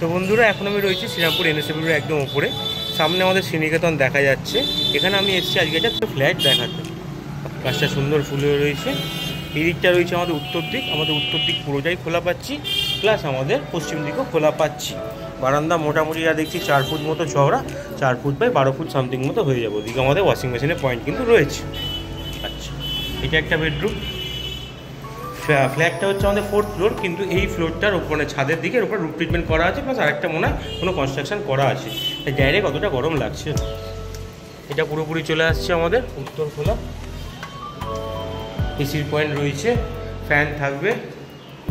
তো বন্ধুরা, এখন আমি রয়েছি শ্রীরামপুর NSW একদম উপরে। সামনে আমাদের শ্রীনিকেতন দেখা যাচ্ছে। এখানে আমি এসেছি আজকে একটা ফ্ল্যাট দেখাতে। গাছটা সুন্দর ফুলে রয়েছে। এই দিকটা রয়েছে আমাদের উত্তর দিক। আমাদের উত্তর দিক পুরোটাই খোলা পাচ্ছি, প্লাস আমাদের পশ্চিম দিকও খোলা পাচ্ছি। বারান্দা মোটামুটি যা দেখছি 4 ফুট মতো চওড়া, 4 ফুট বাই 12 ফুট সামথিং মতো হয়ে যাবে। ওদিকে আমাদের ওয়াশিং মেশিনের পয়েন্ট কিন্তু রয়েছে। আচ্ছা, এটা একটা বেডরুম। ফ্ল্যাটটা হচ্ছে আমাদের 4th ফ্লোর, কিন্তু এই ফ্লোরটার ওপরে ছাদের দিকে ওপর রুফ ট্রিটমেন্ট করা আছে, প্লাস আরেকটা মনে হয় কোনো কনস্ট্রাকশন করা আছে। ডাইরেক্ট অতটা গরম লাগছে। এটা পুরোপুরি চলে আসছে আমাদের উত্তর খোলা। এসির পয়েন্ট রয়েছে, ফ্যান থাকবে,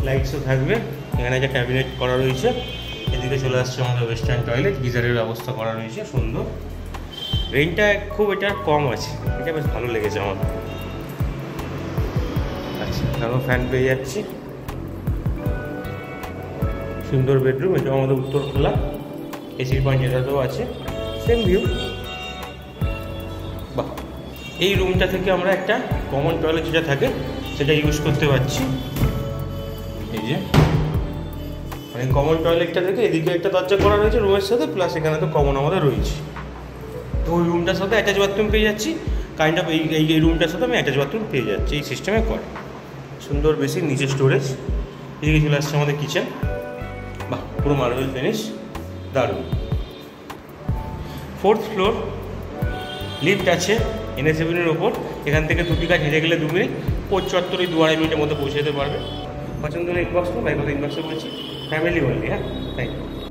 লাইটসও থাকবে। এখানে একটা ক্যাবিনেট করা রয়েছে। এদিকে চলে আসছে আমাদের ওয়েস্টার্ন টয়লেট, গিজারের ব্যবস্থা করা রয়েছে সুন্দর। রেন্টটা খুব এটা কম আছে, এটা বেশ ভালো লেগেছে আমার। আচ্ছা, তারপর ফ্যান পেয়ে যাচ্ছি। সুন্দর বেডরুম, এটা আমাদের উত্তর খোলা। এসির পয়েন্ট এটাতেও আছে, সেম ভিউ। বাহ, এই রুমটা থেকে আমরা একটা কমন টয়লেট যেটা থাকে সেটা ইউজ করতে পারছি। এই যে মানে কমন টয়লেটটা থেকে এদিকে একটা দরজা করা রয়েছে রুমের সাথে, প্লাস এখানে তো কমন আমাদের রয়েছে। তো ওই রুমটার সাথে অ্যাটাচ বাথরুম পেয়ে যাচ্ছি। কাইন্ড অফ এই রুমটার সাথে আমি অ্যাটাচ বাথরুম পেয়ে যাচ্ছি এই সিস্টেমে করে। সুন্দর বেশি নিচে স্টোরেজ। এদিকে চলে আসছে আমাদের কিচেন। বাহ, পুরো মার্বেল ফিনিশ, দারুণ। 4th ফ্লোর, লিফট আছে NSW-এর ওপর। এখান থেকে 2টি কাজ হেঁটে গেলে 2 মিনিট, 75 2-2.5 মিনিটের মধ্যে পৌঁছে যেতে পারবে। পছন্দ হলে ইনবক্স করো, ভাই কথা ইনবক্সে বলছি। ফ্যামিলি বললি, হ্যাঁ, থ্যাংক ইউ।